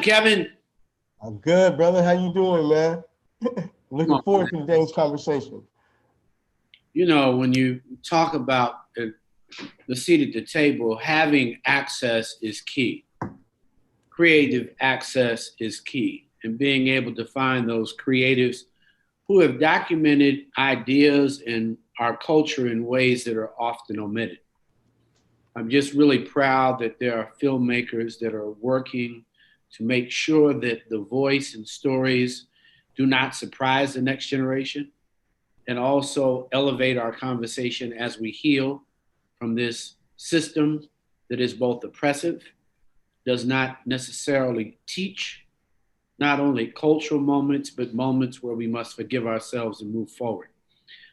Kevin. I'm good, brother. How you doing, man? Looking forward to today's conversation. When you talk about the seat at the table, having access is key. Creative access is key. And being able to find those creatives who have documented ideas and our culture in ways that are often omitted. I'm just really proud that there are filmmakers that are working to make sure that the voice and stories do not surprise the next generation and also elevate our conversation as we heal from this system that is both oppressive, does not necessarily teach not only cultural moments, but moments where we must forgive ourselves and move forward.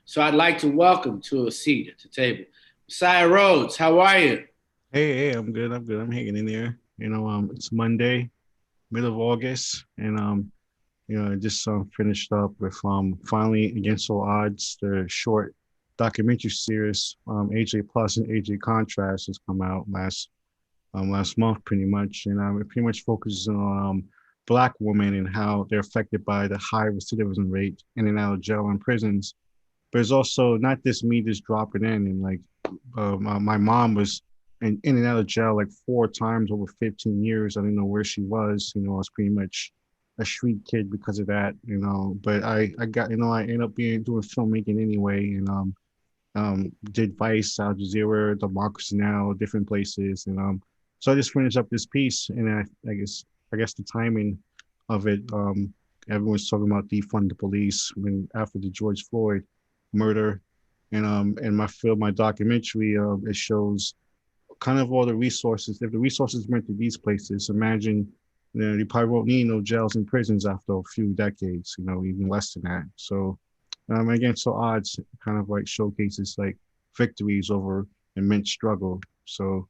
So I'd like to welcome to a seat at the table, Messiah Rhodes. How are you? Hey, I'm good. I'm good. I'm hanging in there. It's Monday, middle of August, and I just finished up with finally Against All Odds, the short documentary series. AJ Plus and AJ Contrast has come out last month, pretty much, and it pretty much focuses on Black women and how they're affected by the high recidivism rate in and out of jail and prisons. But it's also not just me just dropping in and like my mom was in and out of jail like 4 times over 15 years. I didn't know where she was. I was pretty much a street kid because of that. But I got, I ended up doing filmmaking anyway, and did Vice, Al Jazeera, Democracy Now, different places, and so I just finished up this piece, and I guess the timing of it, everyone's talking about defund the police when after the George Floyd murder, and my documentary, it shows kind of all the resources. If the resources went to these places, imagine, you probably won't need no jails and prisons after a few decades, even less than that. So, Against All Odds kind of like showcases like victories over immense struggle. So,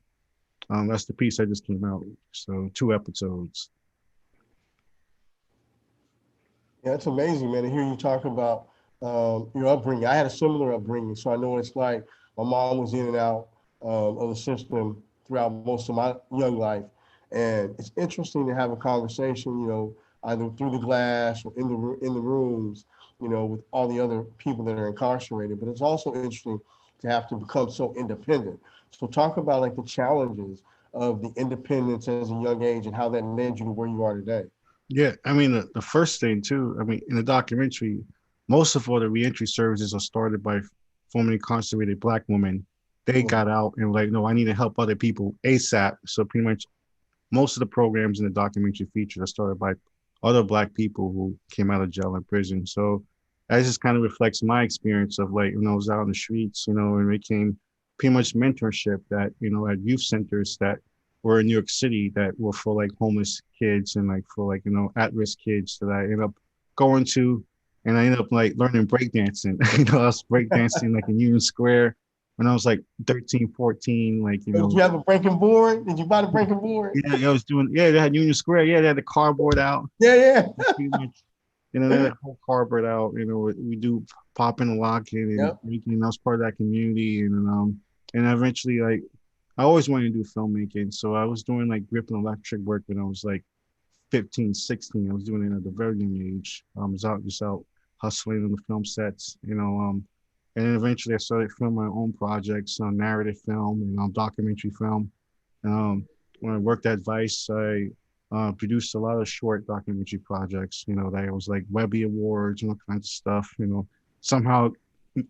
that's the piece I just came out. So 2 episodes. Yeah, it's amazing, man, to hear you talk about your upbringing. I had a similar upbringing, so I know what it's like. My mom was in and out of the system throughout most of my young life, and it's interesting to have a conversation, either through the glass or in the rooms, with all the other people that are incarcerated. But it's also interesting to have to become so independent. So talk about like the challenges of the independence as a young age and how that led you to where you are today. Yeah, I mean the first thing too. I mean, in the documentary, most of all the reentry services are started by formerly incarcerated Black women. They got out and like, no, I need to help other people ASAP. So pretty much most of the programs in the documentary feature are started by other Black people who came out of jail and prison. So that just kind of reflects my experience of like when I was out in the streets, and it became pretty much mentorship that, at youth centers that were in New York City that were for like homeless kids and like for like, at-risk kids that I ended up going to, and I ended up like learning breakdancing. I was breakdancing like in Union Square when I was like 13, 14, like, Did you have a breaking board? Did you buy the breaking board? yeah, I was doing, yeah, they had Union Square. Yeah, they had the cardboard out. Yeah, Pretty much, they had the whole cardboard out. We do pop in and lock in and yep. making, I was part of that community. And eventually, like, I always wanted to do filmmaking. So I was doing like grip and electric work when I was like 15, 16. I was doing it at a very young age. I was out hustling on the film sets. And then eventually I started filming my own projects on narrative film and documentary film. When I worked at Vice, I produced a lot of short documentary projects, that was like Webby Awards and all kinds of stuff, somehow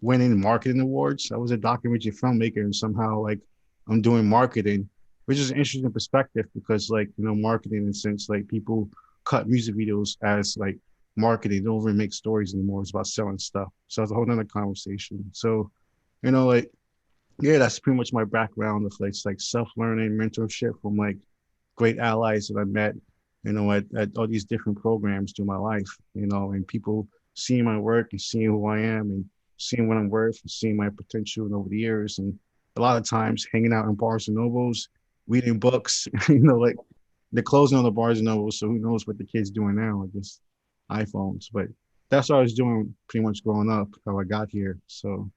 winning marketing awards. I was a documentary filmmaker and somehow like I'm doing marketing, which is an interesting perspective because like, marketing in a sense, like people cut music videos as like marketing. They don't really make stories anymore. It's about selling stuff. So it's a whole nother conversation. So, like, yeah, that's pretty much my background of like self-learning, mentorship from like great allies that I met, at all these different programs through my life, and people seeing my work and seeing who I am and seeing what I'm worth and seeing my potential and over the years. And a lot of times hanging out in bars and nobles, reading books, like they're closing on the bars and nobles. So who knows what the kids doing now? I guess iPhones, but that's what I was doing pretty much growing up, how I got here. So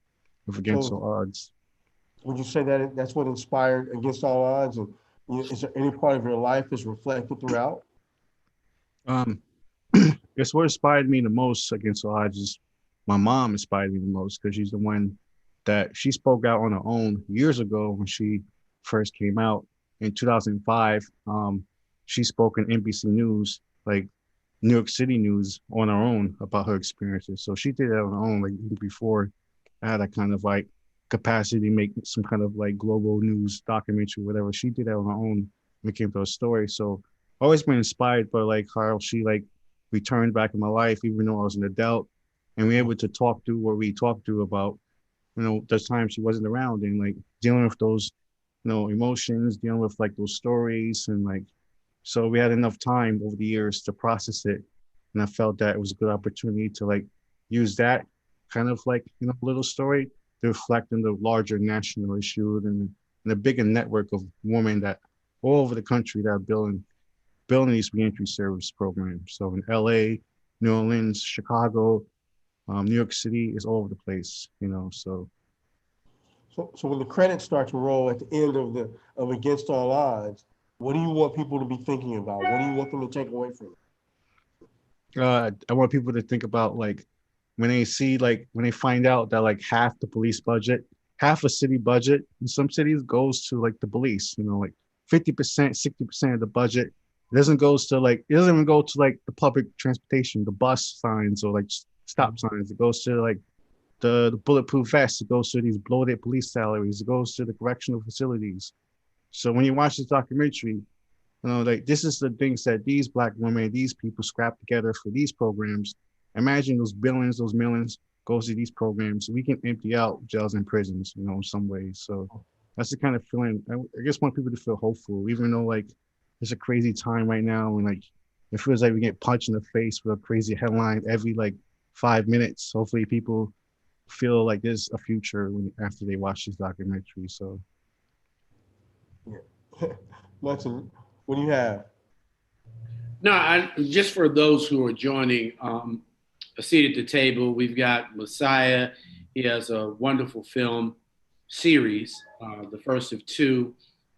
with Against So All Odds. would you say that that's what inspired Against All Odds? And is there any part of your life is reflected throughout? Um, guess what inspired me the most against all odds is my mom inspired me the most because she's the one that she spoke out on her own years ago when she first came out in 2005. She spoke in NBC News, like New York City news, on her own about her experiences. So she did it on her own, like even before I had a kind of like capacity to make some kind of like global news documentary, whatever. She did that on her own when it came to her story. So always been inspired by like how she like returned back in my life, even though I was an adult, and we were able to talk through what we talked through about, those times she wasn't around and like dealing with those, emotions, dealing with like those stories and like, so we had enough time over the years to process it. And I felt that it was a good opportunity to like use that kind of like, little story to reflect on the larger national issue and a bigger network of women that all over the country that are building these reentry service programs. So in LA, New Orleans, Chicago, New York City is all over the place, so. So when the credits start to roll at the end of Against All Odds, what do you want people to be thinking about? What do you want them to take away from it? I want people to think about like when they find out that like half the police budget, half a city budget in some cities goes to like the police, like 50%, 60% of the budget. It doesn't even go to like the public transportation, the bus signs or like stop signs. It goes to like the bulletproof vests. It goes to these bloated police salaries. It goes to the correctional facilities. So when you watch this documentary, like this is the things that these black women, these people scrap together for these programs. Imagine those billions, those millions goes to these programs. We can empty out jails and prisons, in some ways. So that's the kind of feeling. I just want people to feel hopeful, even though like it's a crazy time right now, and like it feels like we get punched in the face with a crazy headline every like 5 minutes. Hopefully, people feel like there's a future after they watch this documentary. So Yeah. Munson, what do you have? No, just for those who are joining, a seat at the table, we've got Messiah. He has a wonderful film series, the first of two,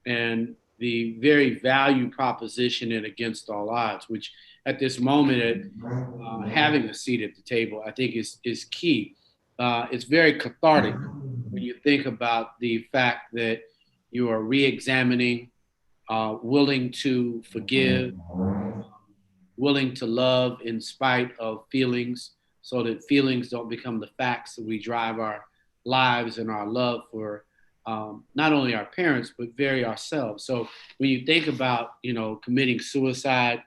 and the very value proposition in Against All Odds, which at this moment, having a seat at the table, I think is key. It's very cathartic when you think about the fact that you are re-examining, willing to forgive, willing to love in spite of feelings so that feelings don't become the facts that we drive our lives and our love for not only our parents but very ourselves. So when you think about committing suicide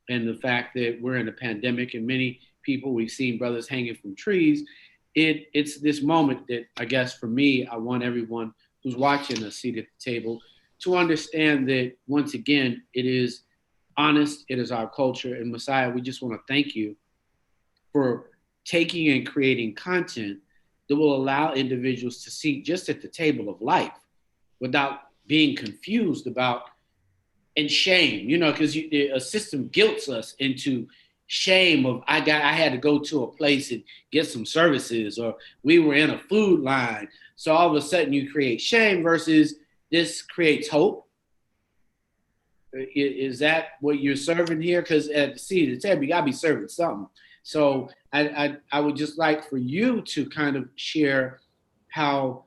and the fact that we're in a pandemic and many people, we've seen brothers hanging from trees, it's this moment that I guess for me, I want everyone who's watching a seat at the table to understand that once again it is honest. It is our culture. And Messiah, we just want to thank you for taking and creating content that will allow individuals to see just at the table of life without being confused about and shame, because a system guilts us into shame of I had to go to a place and get some services, or we were in a food line. So all of a sudden you create shame versus this creates hope. Is that what you're serving here? Because at the seat of the table, you gotta be serving something. So I would just like for you to kind of share how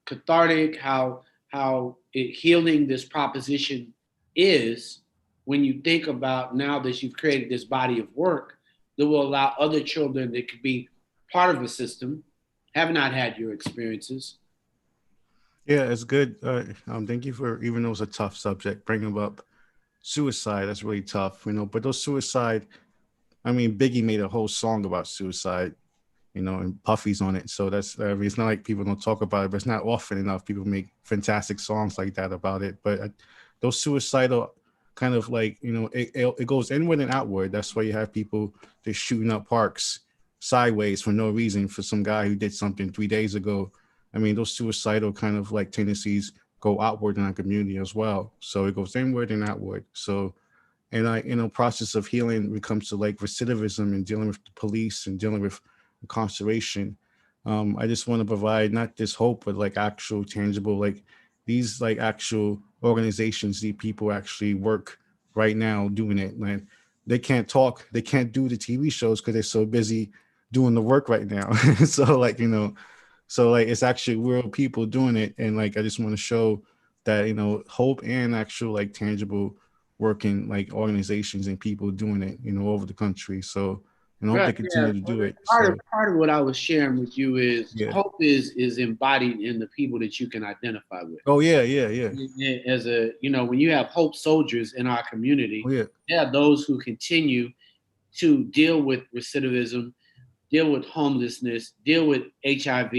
cathartic, how healing this proposition is when you think about now that you've created this body of work that will allow other children that could be part of the system, have not had your experiences. yeah, it's good. Thank you for, even though it's a tough subject, bringing up suicide. That's really tough, But those suicide, I mean, Biggie made a whole song about suicide, and Puffy's on it. So it's not like people don't talk about it, but it's not often enough people make fantastic songs like that about it. But those suicidal kind of like, it goes inward and outward. That's why you have people just shooting up parks sideways for no reason for some guy who did something 3 days ago. I mean, those suicidal kind of like tendencies go outward in our community as well. So it goes inward and outward. So, and process of healing when it comes to like recidivism and dealing with the police and dealing with incarceration. I just want to provide not this hope, but like actual tangible, like these like actual organizations, these people actually work right now doing it. Like they can't talk, they can't do the TV shows because they're so busy doing the work right now. So like, so like it's actually real people doing it. And like I just want to show that, hope and actual like tangible working like organizations and people doing it, over the country. So and I hope they Right. Yeah. continue to Well, do it. part of So part of what I was sharing with you is yeah. hope is embodied in the people that you can identify with. Oh yeah, yeah, yeah. As a, when you have hope soldiers in our community, Oh yeah. there are those who continue to deal with recidivism, deal with homelessness, deal with HIV,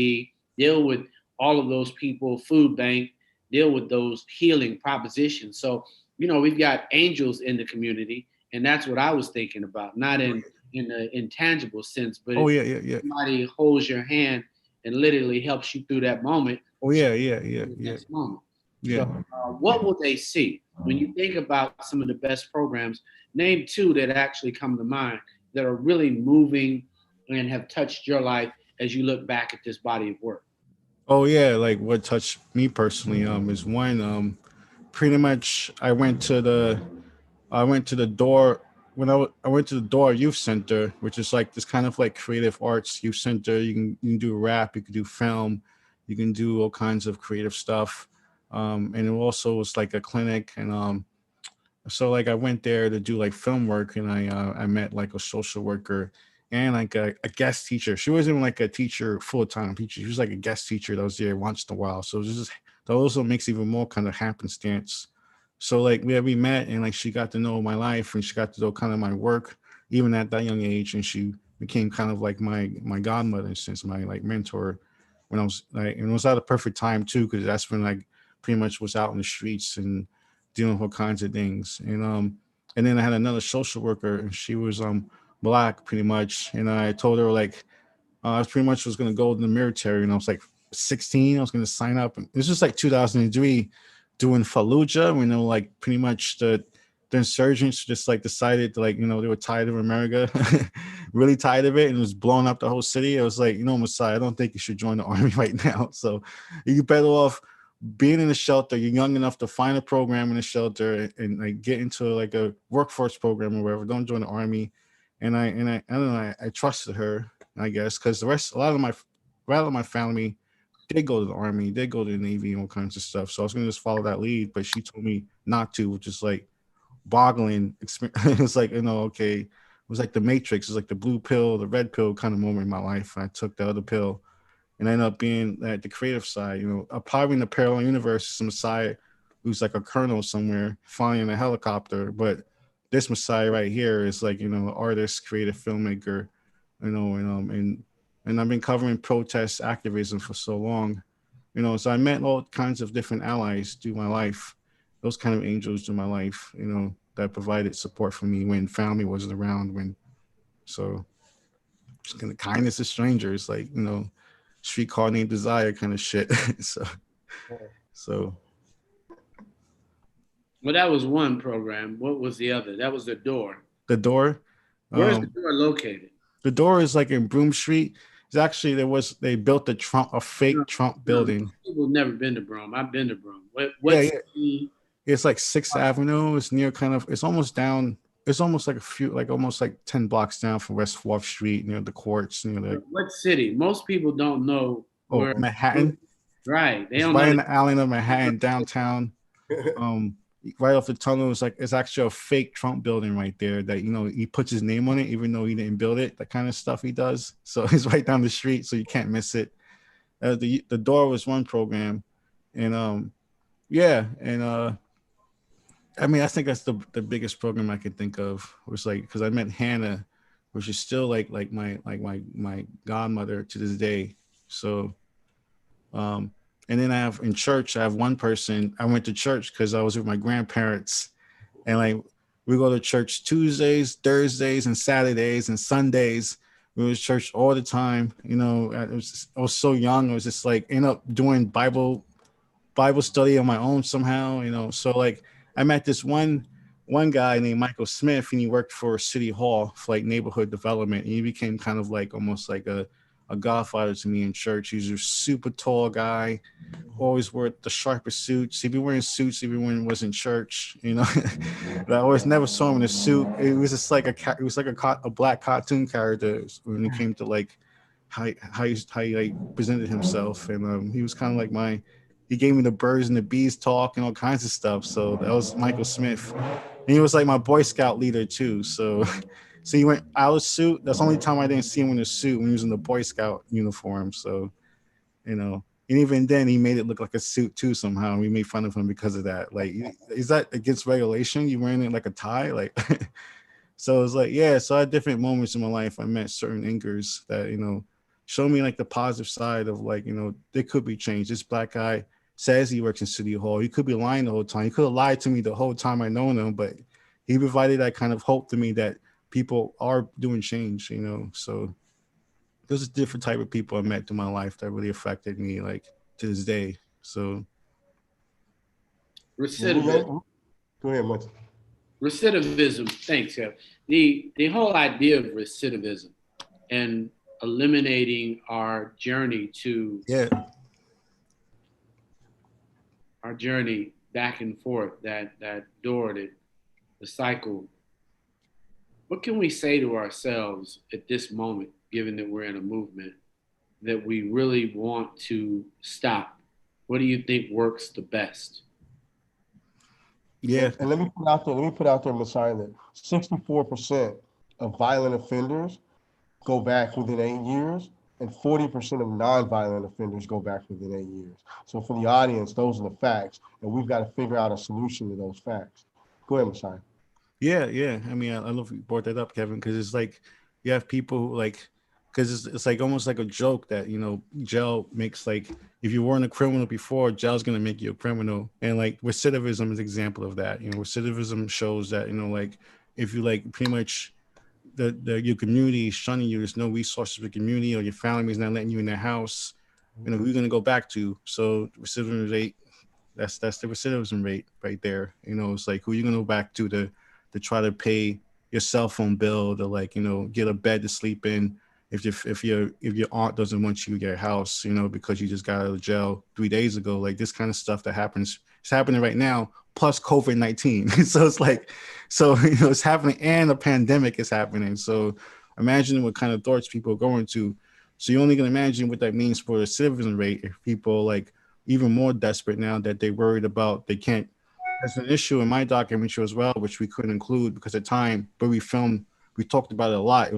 deal with all of those people, food bank, deal with those healing propositions. So, we've got angels in the community, and that's what I was thinking about, not in an intangible sense, but Oh if yeah, yeah, yeah. somebody holds your hand and literally helps you through that moment, Oh yeah, yeah, yeah, the yeah, next moment. So, yeah. what will they see when you think about some of the best programs? Name two that actually come to mind that are really moving and have touched your life as you look back at this body of work. Oh yeah, like what touched me personally is one pretty much I went to the door when I went to the door youth center, which is like this kind of like creative arts youth center. You can do rap, you can do film, you can do all kinds of creative stuff. And it also was like a clinic. And so like I went there to do like film work, and I met like a social worker and like a guest teacher. She wasn't like a teacher, full-time teacher. She was like a guest teacher that was there once in a while. So it was just that also makes even more kind of happenstance. So like we met, and like she got to know my life, and she got to know kind of my work even at that young age, and she became kind of like my godmother since my like mentor when I was like, and it was at a perfect time too, because that's when like pretty much was out in the streets and dealing with all kinds of things. And then I had another social worker, and she was black pretty much, and I told her like I pretty much was gonna go in the military, and I was like 16. I was gonna sign up, and it was just like 2003, doing Fallujah. When they were like pretty much the insurgents just like decided to like they were tired of America, really tired of it, and it was blowing up the whole city. I was like, Messiah, I don't think you should join the army right now. So you better off being in the shelter. You're young enough to find a program in the shelter and like get into like a workforce program or whatever. Don't join the army. And I don't know. I trusted her, I guess, because a lot of my family did go to the army, did go to the Navy, and all kinds of stuff. So I was gonna just follow that lead, but she told me not to, which is like boggling experience. It's like okay, it was like the Matrix. It's like the blue pill, the red pill kind of moment in my life. I took the other pill, and I ended up being at the creative side. Probably in the parallel universe, some Messiah who's like a colonel somewhere flying in a helicopter, but this Messiah right here is like artist, creative filmmaker, and I've been covering protest activism for so long, so I met all kinds of different allies through my life, those kind of angels through my life, that provided support for me when family wasn't around, when so just kind of kindness of strangers, like streetcar named Desire kind of shit. so Well, that was one program. What was the other? That was the door. the door. Where is the door located? The door is like in Broome Street. It's actually they built a fake No, Trump no, building. people have never been to Broome. I've been to Broome. Yeah, What's yeah. the It's like 6th Avenue. It's near kind of. It's almost down. It's almost like almost like 10 blocks down from West 4th Street, near the courts, what city? Most people don't know where. Manhattan. Right. They It's don't right know. in the alley of Manhattan, downtown. Right off the tunnel, it's actually a fake Trump building right there that he puts his name on it, even though he didn't build it. That kind of stuff he does. So it's right down the street, so you can't miss it. The door was one program, and yeah, and I mean I think that's the biggest program I could think of. It was like because I met Hannah, which is still like my godmother to this day. So and then I have in church, I have one person. I went to church because I was with my grandparents, and like we go to church Tuesdays, Thursdays, and Saturdays and Sundays. We was church all the time. I was so young. I was just like end up doing Bible study on my own somehow. So like I met this one guy named Michael Smith, and he worked for City Hall for like neighborhood development. And he became kind of like almost like a godfather to me in church. He's a super tall guy, always wore the sharpest suits. He'd be wearing suits even when he was in church, you know. But I always never saw him in a suit. It was just like it was like a black cartoon character when it came to like how he like presented himself. And he was kind of like he gave me the birds and the bees talk and all kinds of stuff. So that was Michael Smith. And he was like my Boy Scout leader too. So so he went out of suit. That's the only time I didn't see him in a suit, when he was in the Boy Scout uniform. So, you know, and even then he made it look like a suit too somehow. We made fun of him because of that. Like, is that against regulation? You wearing it like a tie? Like, so it's like, yeah. So at different moments in my life, I met certain anchors that, you know, show me like the positive side of like, you know, there could be change. This black guy says he works in City Hall. He could be lying the whole time. He could have lied to me the whole time I known him, but he provided that kind of hope to me that people are doing change, you know. So there's a different type of people I met through my life that really affected me, like to this day. So Recidivism. Go ahead, Monty. Recidivism. Thanks, Kev. The whole idea of recidivism and eliminating our journey back and forth, that door, the cycle. What can we say to ourselves at this moment, given that we're in a movement that we really want to stop? What do you think works the best? Yeah. And let me put out there, Messiah, that 64% of violent offenders go back within 8 years, and 40% of non-violent offenders go back within 8 years. So for the audience, those are the facts, and we've got to figure out a solution to those facts. Go ahead, Messiah. Yeah. I mean, I love you brought that up, Kevin, because it's like you have people who like, because it's like almost like a joke that, you know, jail makes, like, if you weren't a criminal before, jail's gonna make you a criminal. And like recidivism is an example of that. You know, recidivism shows that, you know, like if you like pretty much your community is shunning you, there's no resources for the community, or your family's not letting you in their house, you know, who are you gonna go back to? So recidivism rate, that's the recidivism rate right there. You know, it's like who are you gonna go back to try to pay your cell phone bill, to like, you know, get a bed to sleep in if your aunt doesn't want you to get a house, you know, because you just got out of jail 3 days ago. Like this kind of stuff that happens, it's happening right now, plus COVID-19. So it's like, so, you know, it's happening and a pandemic is happening. So imagine what kind of thoughts people are going to. So you only can imagine what that means for the recidivism rate if people like even more desperate now that they're worried about they can't. There's an issue in my documentary as well, which we couldn't include because at the time, but we talked about it a lot.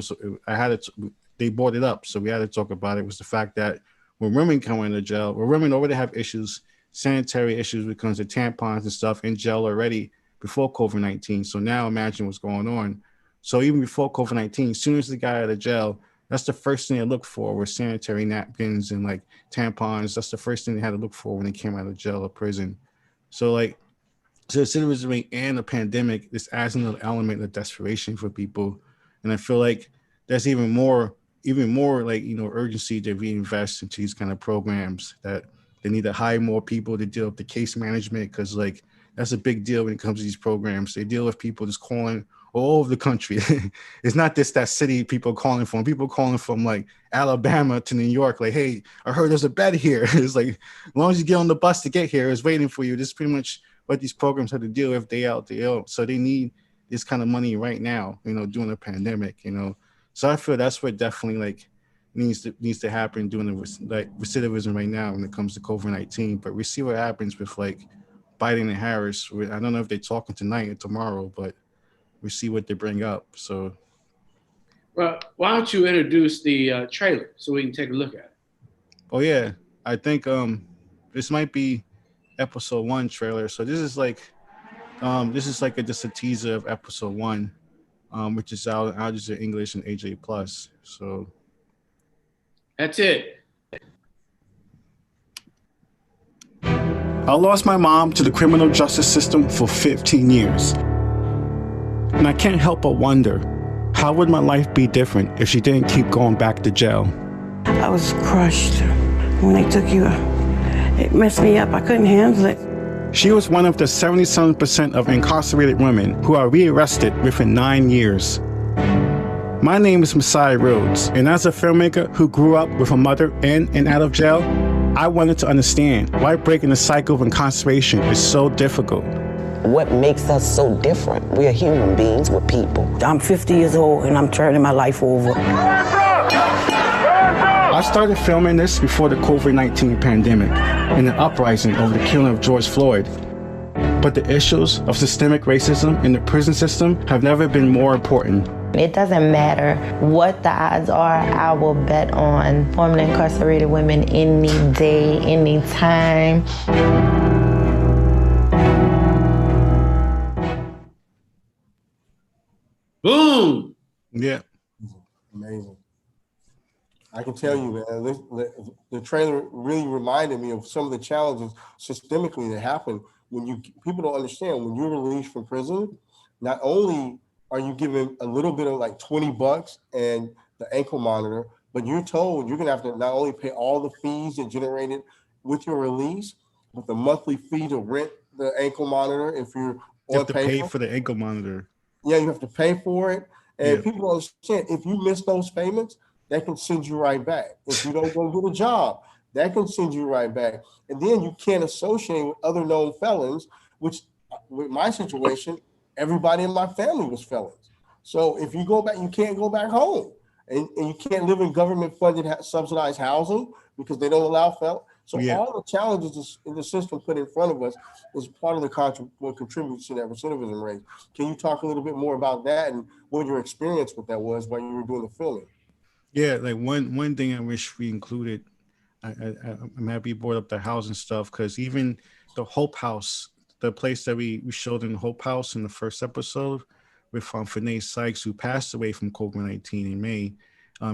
They brought it up, so we had to talk about it. Was the fact that when women come into jail, where women already have issues, sanitary issues when it comes to tampons and stuff in jail already before COVID-19. So now imagine what's going on. So even before COVID-19, as soon as they got out of jail, that's the first thing they looked for were sanitary napkins and like tampons. That's the first thing they had to look for when they came out of jail or prison. So like, so the recidivism rate and the pandemic, this adds another element of desperation for people. And I feel like there's even more like, you know, urgency to reinvest into these kind of programs, that they need to hire more people to deal with the case management, because like that's a big deal when it comes to these programs. They deal with people just calling all over the country. It's not just that city people calling from like Alabama to New York, like, hey, I heard there's a bed here. It's like, as long as you get on the bus to get here, it's waiting for you. This is pretty much what these programs have to deal with day out, day out. So they need this kind of money right now, you know, during the pandemic, you know. So I feel that's what definitely like needs to happen during the like recidivism right now when it comes to COVID-19. But we see what happens with like Biden and Harris. I don't know if they're talking tonight or tomorrow, but we see what they bring up. So, well, why don't you introduce the trailer so we can take a look at it? Oh yeah, I think this might be episode 1 trailer. So this is like just a teaser of episode 1, which is out just in English and AJ Plus. So that's it. I lost my mom to the criminal justice system for 15 years. And I can't help but wonder, how would my life be different if she didn't keep going back to jail? I was crushed when they took you. It messed me up. I couldn't handle it. She was one of the 77% of incarcerated women who are rearrested within 9 years. My name is Messiah Rhodes, and as a filmmaker who grew up with a mother in and out of jail, I wanted to understand why breaking the cycle of incarceration is so difficult. What makes us so different? We are human beings, we're people. I'm 50 years old and I'm turning my life over. I started filming this before the COVID-19 pandemic and the uprising over the killing of George Floyd. But the issues of systemic racism in the prison system have never been more important. It doesn't matter what the odds are, I will bet on formerly incarcerated women any day, any time. Boom. Yeah. Amazing. I can tell you, man, the trailer really reminded me of some of the challenges systemically that happen when people don't understand when you're released from prison. Not only are you given a little bit of like $20 and the ankle monitor, but you're told you're gonna have to not only pay all the fees that generated with your release, but the monthly fee to rent the ankle monitor if you're You on have to paper. pay for the ankle monitor. Yeah, you have to pay for it. And Yeah. people don't understand, if you miss those payments, that can send you right back. If you don't go get a job, that can send you right back. And then you can't associate with other known felons, which with my situation, everybody in my family was felons. So if you go back, you can't go back home. And you can't live in government funded subsidized housing because they don't allow felons. So Yeah. all the challenges in the system put in front of us is part of what contributes to that recidivism rate. Can you talk a little bit more about that and what your experience with that was while you were doing the filming? Yeah, like one thing I wish we included, I'm happy you brought up the housing stuff, because even the Hope House, the place that we showed in the Hope House in the first episode with Finay Sykes, who passed away from COVID-19 in May,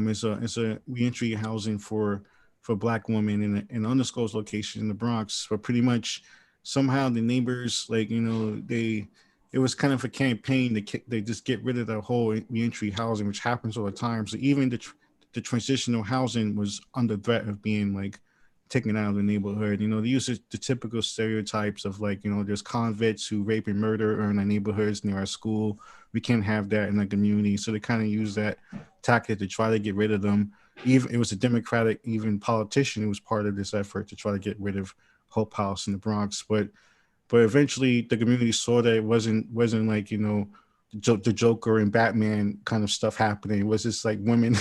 is a reentry housing for Black women in an undisclosed location in the Bronx. But pretty much somehow the neighbors, like, you know, it was kind of a campaign to they just get rid of the whole reentry housing, which happens all the time. So even the transitional housing was under threat of being like taken out of the neighborhood. You know, they use the typical stereotypes of like, you know, there's convicts who rape and murder in our neighborhoods near our school. We can't have that in the community. So they kind of use that tactic to try to get rid of them. Even it was a Democratic, even politician who was part of this effort to try to get rid of Hope House in the Bronx. But eventually the community saw that it wasn't like, you know, the Joker and Batman kind of stuff happening. It was just like women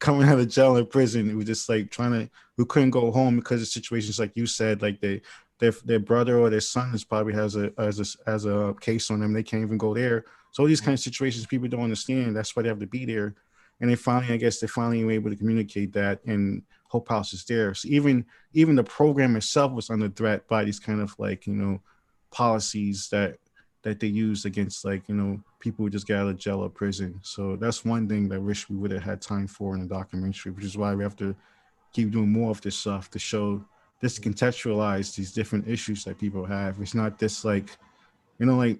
coming out of jail and prison. It was just like who couldn't go home because of situations like you said, like their brother or their son probably has a case on them. They can't even go there. So all these kind of situations people don't understand. That's why they have to be there. And they finally were able to communicate that, and Hope House is there. So even the program itself was under threat by these kind of like, you know, policies that they use against, like, you know, people who just get out of jail or prison. So that's one thing that I wish we would have had time for in the documentary, which is why we have to keep doing more of this stuff to show this, contextualize these different issues that people have. It's not this like, you know, like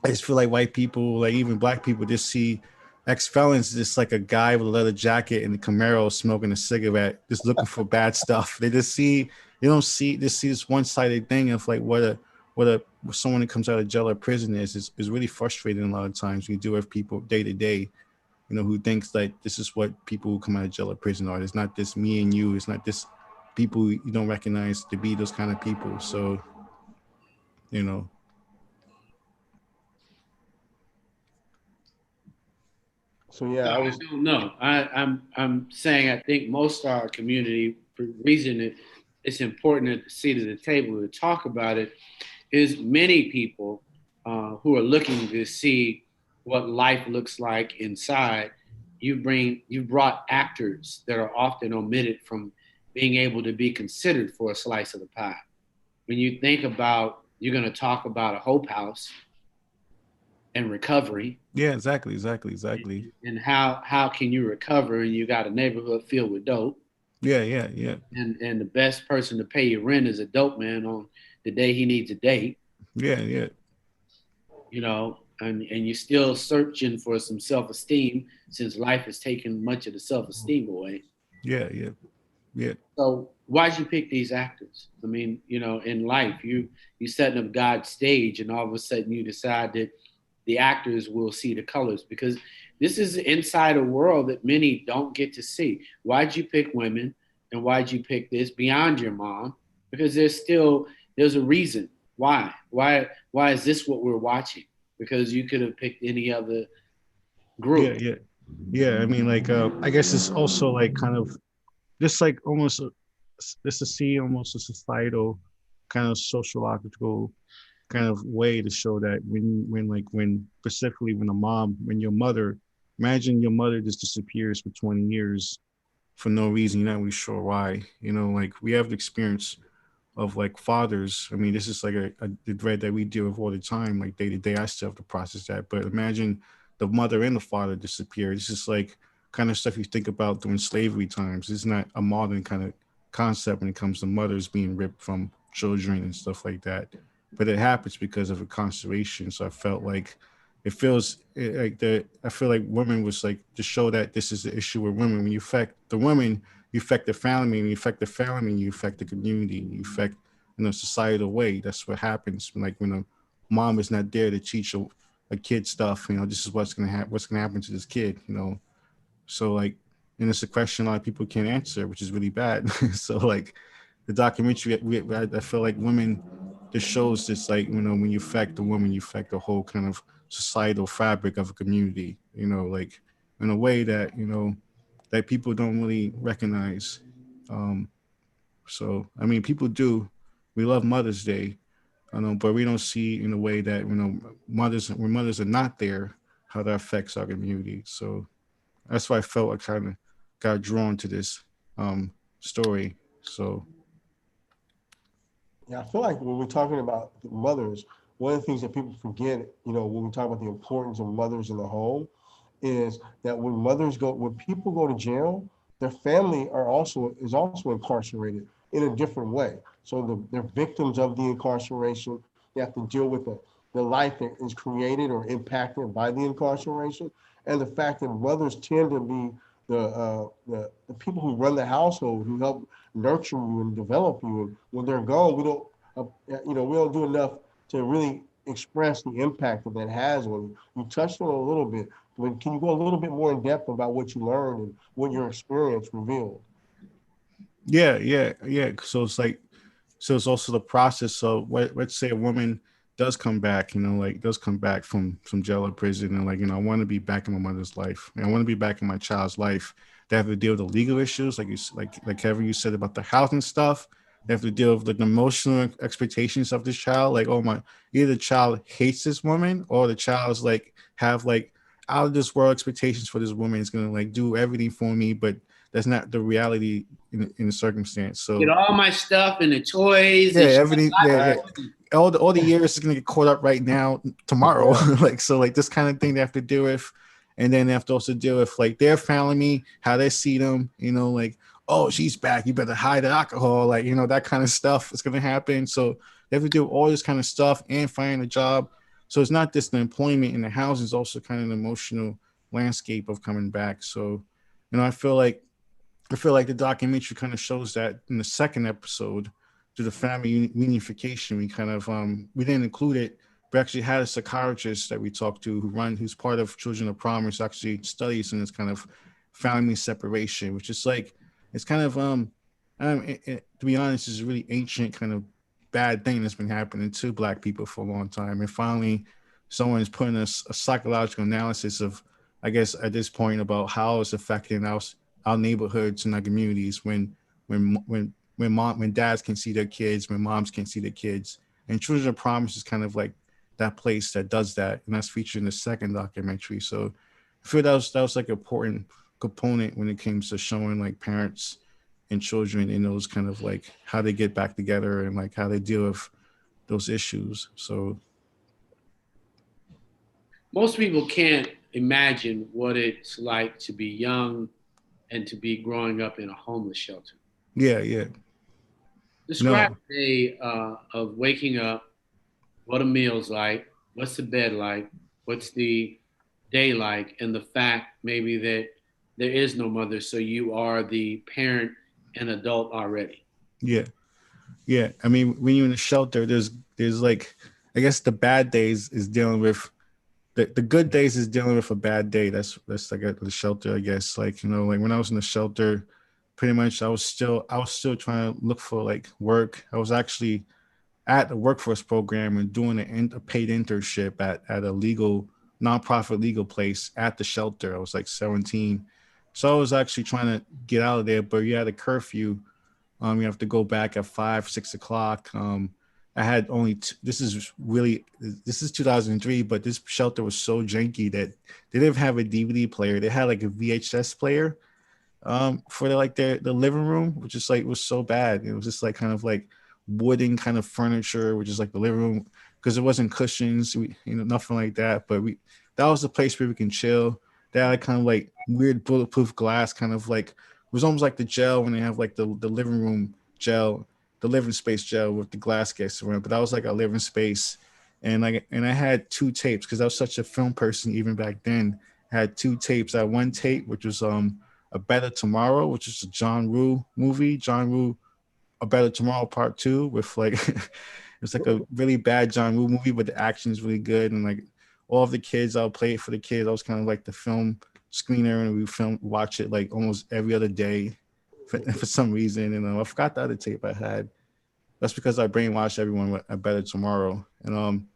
I just feel like white people, like even Black people, just see ex-felons just like a guy with a leather jacket in the Camaro smoking a cigarette, just looking for bad stuff. They see this one-sided thing of like what someone that comes out of jail or prison is really frustrating a lot of times. We do have people day to day, you know, who thinks like this is what people who come out of jail or prison are. It's not this me and you. It's not this people you don't recognize to be those kind of people. So, you know. So yeah, I don't know. I'm saying I think most of our community, for the reason it's important at the seat of the table to talk about it, is many people who are looking to see what life looks like inside. You brought actors that are often omitted from being able to be considered for a slice of the pie. When you think about, you're going to talk about a Hope House and recovery. Yeah, exactly. And how can you recover and you got a neighborhood filled with dope? Yeah. And the best person to pay your rent is a dope man on the day he needs a date. Yeah. You know, and you're still searching for some self-esteem since life has taken much of the self-esteem away. Yeah. So why'd you pick these actors? I mean, you know, in life, you setting up God's stage and all of a sudden you decide that the actors will see the colors, because this is inside a world that many don't get to see. Why'd you pick women, and why'd you pick this beyond your mom? Because there's a reason why. Why is this what we're watching? Because you could have picked any other group. Yeah. I mean, like, I guess it's also like kind of just like almost just to see almost a societal kind of sociological kind of way to show that when specifically when your mother, imagine your mother just disappears for 20 years for no reason, you're not really sure why. Like we have the experience of like fathers. I mean, this is like the dread that we deal with all the time, like day to day. I still have to process that. But imagine the mother and the father disappear. It's just like kind of stuff you think about during slavery times. It's not a modern kind of concept when it comes to mothers being ripped from children and stuff like that. But it happens because of incarceration. So I felt like like I feel like women was like to show that this is the issue with women. When you affect the women, you affect the family, and you affect the family, you affect the community, you affect societal way. That's what happens when a mom is not there to teach a kid stuff. This is what's gonna happen to this kid. So like, and it's a question a lot of people can't answer, which is really bad. So like, the documentary, I feel like women, just shows this like when you affect the woman, you affect the whole kind of societal fabric of a community. Like in a way that that people don't really recognize. Um, so I mean, people do. We love Mother's Day, but we don't see in a way that when mothers are not there, how that affects our community. So that's why I felt I kind of got drawn to this story. So Yeah, I feel like when we're talking about mothers, one of the things that people forget, when we talk about the importance of mothers in the home, is that when people go to jail, their family is also incarcerated in a different way. So they're victims of the incarceration. They have to deal with the life that is created or impacted by the incarceration, and the fact that mothers tend to be the people who run the household, who help nurture you and develop you. And when they're gone, we don't do enough to really express the impact that has on you. You touched on it a little bit. But can you go a little bit more in depth about what you learned and what your experience revealed? Yeah. So it's also the process. So let's say a woman does come back, does come back from jail or prison, and I want to be back in my mother's life. And I want to be back in my child's life. They have to deal with the legal issues, like Kevin, you said about the housing stuff. They have to deal with the emotional expectations of this child. Like, oh my, either the child hates this woman, or the child's have out of this world expectations for this woman. Is gonna do everything for me, but that's not the reality in the circumstance. Get So all my stuff and the toys. yeah, And everything. Yeah. All the years is gonna get caught up right now, tomorrow. Yeah. This kind of thing they have to deal with, and then they have to also deal with their family, how they see them. Oh, she's back. You better hide the alcohol. That kind of stuff is gonna happen. So they have to do all this kind of stuff and find a job. So it's not just the employment and the housing; is also kind of an emotional landscape of coming back. So, I feel like the documentary kind of shows that in the second episode, to the family reunification. We kind of we didn't include it, but actually had a psychiatrist that we talked to who's part of Children of Promise, actually studies in this kind of family separation, which is it's kind of to be honest, is a really ancient kind of bad thing that's been happening to Black people for a long time. And finally, someone is putting a psychological analysis of, I guess, at this point, about how it's affecting our neighborhoods and our communities when dads can see their kids, when moms can see their kids. And Children of Promise is kind of like that place that does that, and that's featured in the second documentary. So I feel that was like an important component when it comes to showing parents and children in those kind of how they get back together and how they deal with those issues. So most people can't imagine what it's like to be young and to be growing up in a homeless shelter. yeah. Describe No. a day of waking up, what a meal's like, what's the bed like, what's the day like, and the fact maybe that there is no mother, so you are the parent and adult already. Yeah. I mean, when you're in a shelter, there's I guess the bad days is dealing with the good days is dealing with a bad day. That's like at the shelter, I guess. Like, you know, like when I was in the shelter, pretty much I was still trying to look for like work. I was actually at the workforce program and doing a paid internship at a legal nonprofit legal place at the shelter. I was like 17. So I was actually trying to get out of there, but you had a curfew. You have to go back at 5, 6 o'clock. I had only, this is 2003, but this shelter was so janky that they didn't have a DVD player. They had like a VHS player for the living room, which is like, was so bad. It was just like kind of like wooden kind of furniture, which is like the living room, because it wasn't cushions, nothing like that. But that was the place where we can chill. They had kind of like weird bulletproof glass, kind of like, it was almost like the gel when they have like the living room gel, the living space gel with the glass gets around. But that was like a living space. And I had 2 tapes because I was such a film person even back then. I had 2 tapes. I had one tape, which was A Better Tomorrow, which is a John Woo movie. John Woo, A Better Tomorrow Part 2, with like it's like a really bad John Woo movie, but the action is really good. And like all of the kids, I'll play it for the kids. I was kind of like the film screener, and we watch it like almost every other day for some reason. And I forgot the other tape I had. That's because I brainwashed everyone with A Better Tomorrow. And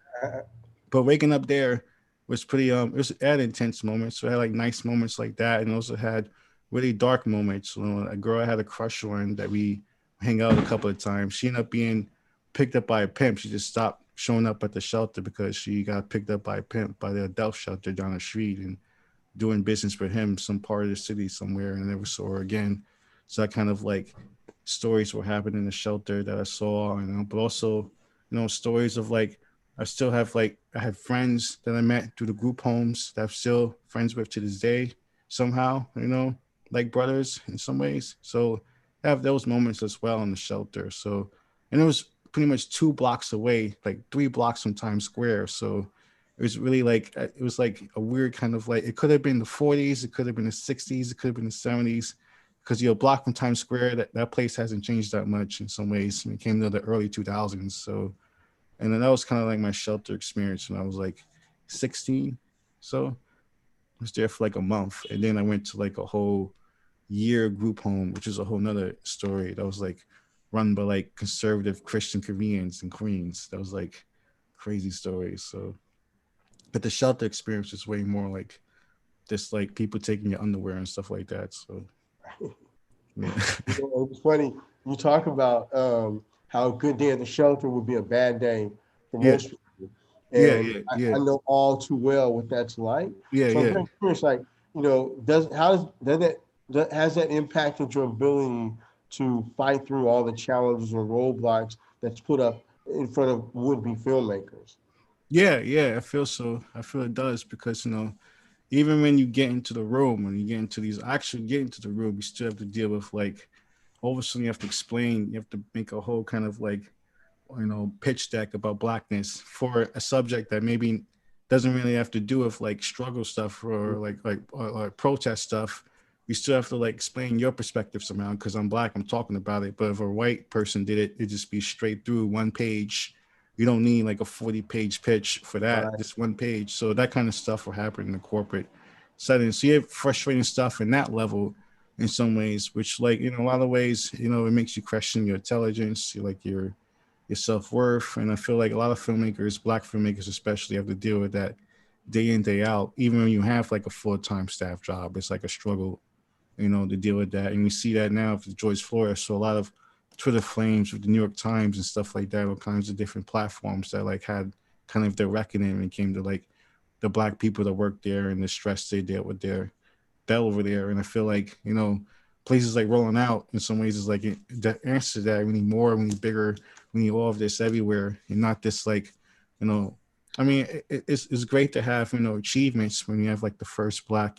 but waking up there was pretty it had intense moments. So I had like nice moments like that, and also had really dark moments. A girl I had a crush on that we hang out a couple of times. She ended up being picked up by a pimp. She just stopped showing up at the shelter because she got picked up by a pimp by the adult shelter down the street and doing business for him, some part of the city somewhere, and I never saw her again. So that kind of like stories were happening in the shelter that I saw, but also, stories of like, I had friends that I met through the group homes that I'm still friends with to this day somehow, like brothers in some ways. So I have those moments as well in the shelter. So, and it was pretty much 2 blocks away, like 3 blocks from Times Square. So it was really like, it was like a weird kind of like, it could have been the 40s, it could have been the 60s, it could have been the 70s, because you're a block from Times Square. That place hasn't changed that much in some ways when it came to the early 2000s. So, and then that was kind of like my shelter experience when I was like 16. So I was there for like a month, and then I went to like a whole year group home, which is a whole nother story. That was like run by like conservative Christian Koreans in Queens. That was like crazy stories. So, but the shelter experience is way more like just like people taking your underwear and stuff like that. So, yeah. It's funny you talk about how a good day at the shelter would be a bad day for most people, and I know all too well what that's like. So I'm very curious, like, has that impacted your ability to fight through all the challenges and roadblocks that's put up in front of would-be filmmakers? Yeah, I feel so. I feel it does, because even when you get into the room, when you get into the room, you still have to deal with like, all of a sudden you have to explain, you have to make a whole kind of like, pitch deck about Blackness for a subject that maybe doesn't really have to do with like struggle stuff or like protest stuff. You still have to like explain your perspective somehow, because I'm Black, I'm talking about it. But if a white person did it, it'd just be straight through one page. You don't need like a 40-page pitch for that, right. Just one page. So that kind of stuff will happen in the corporate setting. So you have frustrating stuff in that level in some ways, which like, a lot of ways, it makes you question your intelligence, your self-worth. And I feel like a lot of filmmakers, Black filmmakers especially, have to deal with that day in, day out. Even when you have like a full-time staff job, it's like a struggle, to deal with that. And we see that now with George Floyd. So a lot of Twitter flames with the New York Times and stuff like that, all kinds of different platforms that like had kind of their reckoning when it came to like the Black people that work there and the stress they dealt with there over there. And I feel like, places like Rolling Out in some ways is like the answer to that. We need more, we need bigger, we need all of this everywhere, and not this like, I mean, it's great to have, achievements when you have like the first Black,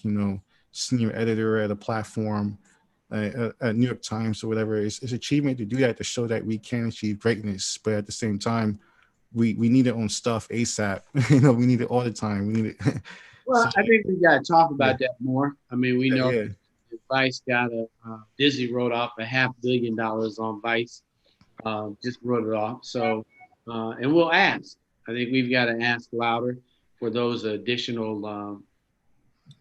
senior editor at a platform, at New York Times or whatever. It's achievement to do that, to show that we can achieve greatness. But at the same time, we need it on stuff ASAP. We need it all the time. We need it. Well, I think we got to talk about that more. I mean, we know Vice got Disney wrote off $500 million on Vice, just wrote it off. So, and we'll ask. I think we've got to ask louder, for those additional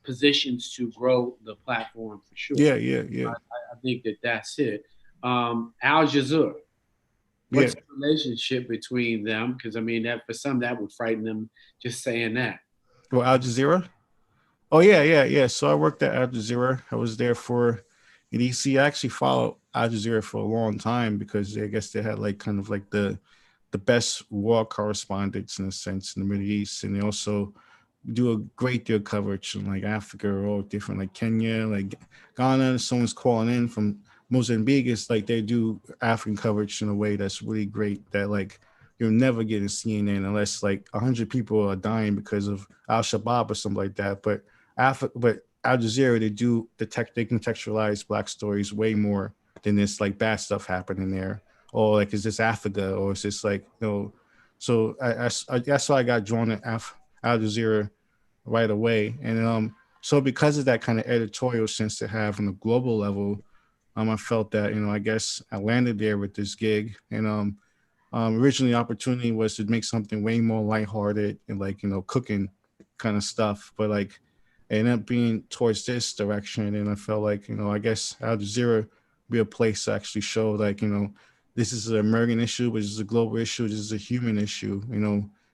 positions to grow the platform for sure. Yeah, yeah, yeah. I think that's it. Al Jazeera. What's the relationship between them? Because I mean, that for some that would frighten them just saying that. Well, Al Jazeera. Oh yeah, yeah, yeah. So I worked at Al Jazeera. I was there for in DC. I actually followed Al Jazeera for a long time because I guess they had like kind of like the best war correspondents in a sense in the Middle East, and they also do a great deal of coverage in like Africa or different like Kenya, like Ghana. Someone's calling in from Mozambique. It's like they do African coverage in a way that's really great that like you'll never get in CNN unless like 100 people are dying because of Al Shabaab or something like that. But Al Jazeera, they contextualize Black stories way more than this like bad stuff happening there. Or like, is this Africa? Or is this like, so that's why I got drawn to Al Jazeera right away. And so because of that kind of editorial sense to have on a global level, I felt that, I guess I landed there with this gig. And originally the opportunity was to make something way more lighthearted and like, cooking kind of stuff. But like it ended up being towards this direction. And I felt like, I guess Al Jazeera be a place to actually show like, this is an American issue, but this is a global issue. This is a human issue,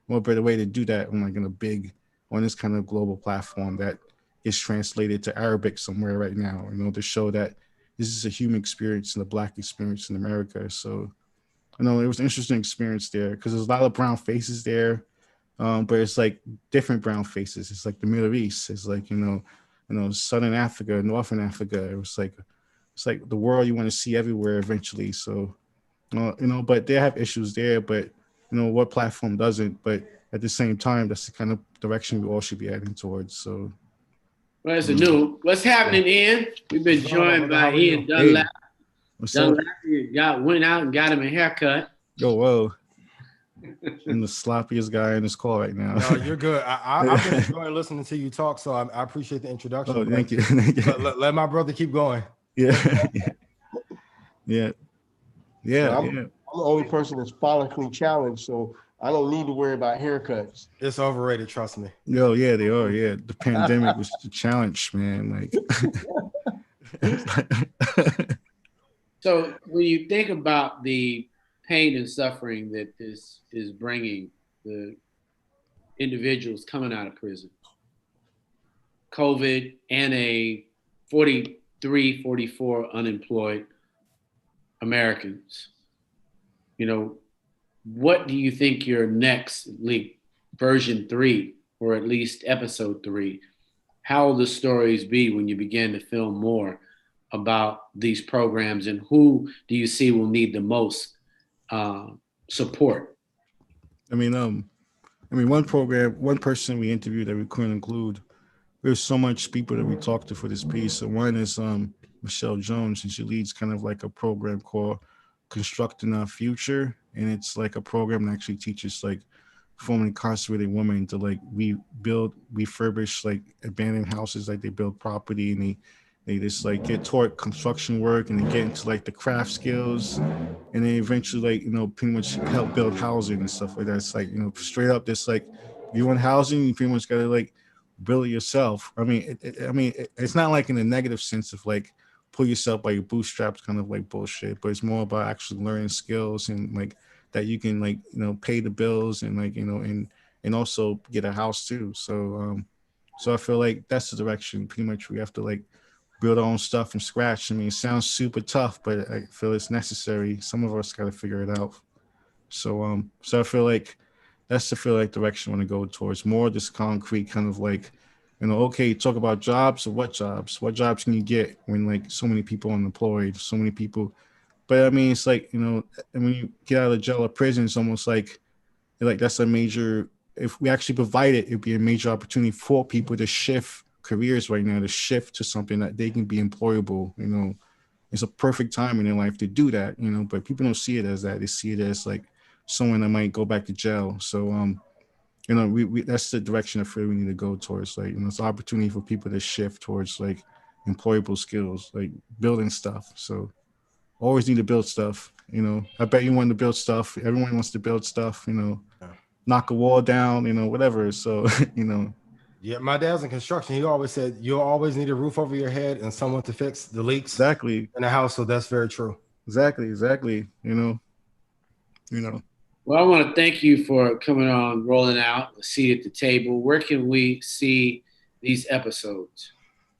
what better way to do that on like on this kind of global platform that is translated to Arabic somewhere right now, to show that this is a human experience and a Black experience in America. So, it was an interesting experience there because there's a lot of brown faces there, but it's like different brown faces. It's like the Middle East. It's like, Southern Africa, Northern Africa. It's like the world you want to see everywhere eventually. So, but they have issues there, but what platform doesn't? But at the same time, that's the kind of direction we all should be heading towards. So, well, it's what's happening, Ian? We've been joined by Ian Dunlap. Dunlap went out and got him a haircut. Oh, whoa. I'm the sloppiest guy in this call right now. No, you're good. I've been enjoying listening to you talk, so I appreciate the introduction. Oh, thank you. Let my brother keep going. Yeah. I'm the only person that's follically challenged, so I don't need to worry about haircuts. It's overrated, trust me. Yo, yeah, they are. Yeah, the pandemic was the challenge, man. Like, so when you think about the pain and suffering that this is bringing the individuals coming out of prison, COVID, and a 43, 44 unemployed Americans, what do you think your next version 3, or at least episode 3, how will the stories be when you begin to film more about these programs, and who do you see will need the most support? One person we interviewed that we couldn't include. There's so much people that we talked to for this piece. So one is Michelle Jones, and she leads kind of like a program called Constructing Our Future, and it's like a program that actually teaches like formerly incarcerated women to like refurbish like abandoned houses, like they build property, and they just like get taught construction work, and they get into like the craft skills, and they eventually like pretty much help build housing and stuff like that. It's like straight up this like, if you want housing, you pretty much gotta like build it yourself. It's not like in a negative sense of like pull yourself by your bootstraps kind of like bullshit, but it's more about actually learning skills and like that you can like pay the bills and like and also get a house too. So I feel like that's the direction pretty much we have to like build our own stuff from scratch. It sounds super tough, but I feel it's necessary. Some of us got to figure it out. So I feel like that's the direction I want to go towards, more this concrete kind of like, okay, talk about jobs. Or what jobs can you get when like so many people are unemployed, so many people. But it's like, and when you get out of jail or prison, it's almost like that's a major, if we actually provide it, it'd be a major opportunity for people to shift careers right now, to shift to something that they can be employable. It's a perfect time in their life to do that, but people don't see it as that. They see it as like someone that might go back to jail. So, we that's the direction I feel we need to go towards. Like, it's an opportunity for people to shift towards like employable skills, like building stuff. So always need to build stuff. I bet you want to build stuff. Everyone wants to build stuff, knock a wall down, whatever. So, Yeah, my dad's in construction. He always said you'll always need a roof over your head and someone to fix the leaks exactly, in the house. So that's very true. exactly. Well, I want to thank you for coming on, rolling out a seat at the table. Where can we see these episodes?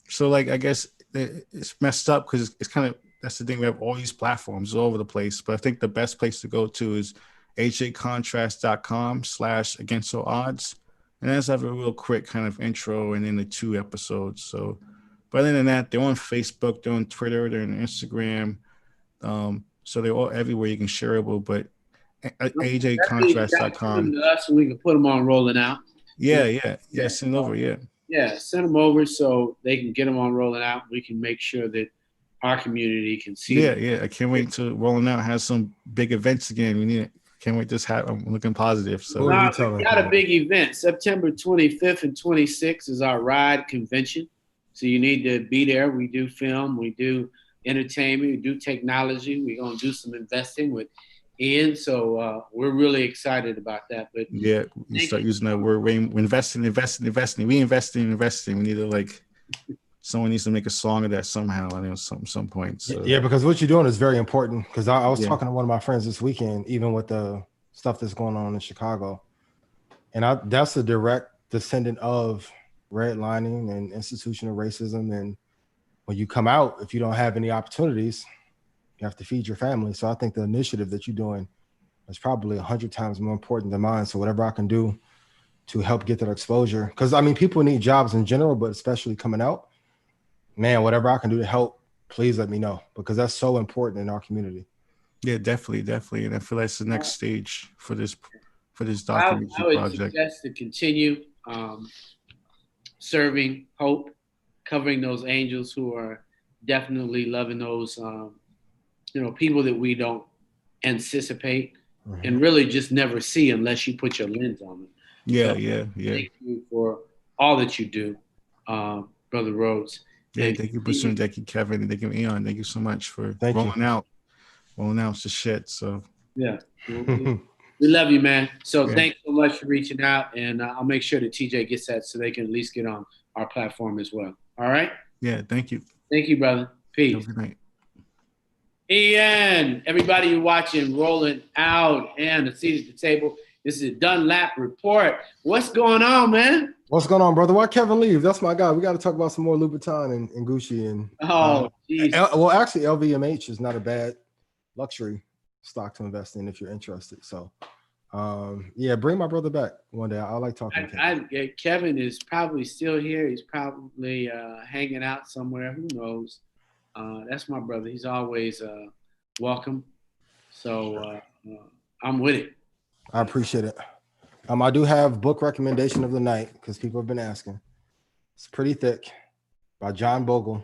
So like, I guess it's messed up because it's kind of, that's the thing. We have all these platforms all over the place, but I think the best place to go to is ajcontrast.com/against all odds. And that's have a real quick kind of intro and then the 2 episodes. So, but other than that, they're on Facebook, they're on Twitter, they're on Instagram. So they're all everywhere you can shareable, but ajcontrast.com. To us so we can put them on rolling out. Yeah. Send over. Yeah, send them over so they can get them on rolling out. We can make sure that our community can see. Yeah. I can't wait to rolling out. Has some big events again. We need it. Can't wait this happen. I'm looking positive. So we got a big event. September 25th and 26th is our RIDE convention. So you need to be there. We do film, we do entertainment, we do technology. We're gonna do some investing with Ian. So we're really excited about that. But yeah, you start using that word. We're investing. We investing. We need to someone needs to make a song of that somehow. I think some point. So. Yeah, because what you're doing is very important. Because I was talking to one of my friends this weekend, even with the stuff that's going on in Chicago, and that's a direct descendant of redlining and institutional racism. And when you come out, if you don't have any opportunities, you have to feed your family. So I think the initiative that you're doing is probably 100 times more important than mine. So whatever I can do to help get that exposure, because I mean, people need jobs in general, but especially coming out. Man, whatever I can do to help, please let me know, because that's so important in our community. Yeah, definitely. And I feel like it's the next stage for this documentary I would project. suggest to continue serving hope, covering those angels who are definitely loving those people that we don't anticipate and really just never see unless you put your lens on them. Yeah. Thank you for all that you do, Brother Rhodes. Yeah, thank you, Bassoon. Thank you, Kevin. And thank you, Eon. Thank you so much for rolling out the shit. So yeah, we love you, man. So thanks so much for reaching out, and I'll make sure that TJ gets that so they can at least get on our platform as well. All right. Yeah, thank you. Thank you, brother. Peace. Have a good night. Ian, everybody you're watching, rolling out and the seat at the table. This is a Dunlap report. What's going on, man? What's going on, brother? Why Kevin leave? That's my guy. We got to talk about some more Louboutin and Gucci and well, actually, LVMH is not a bad luxury stock to invest in if you're interested. So, bring my brother back one day. I like talking to Kevin. Kevin is probably still here. He's probably hanging out somewhere. Who knows? That's my brother. He's always welcome. So I'm with it. I appreciate it. I do have book recommendation of the night because people have been asking. It's pretty thick by John Bogle.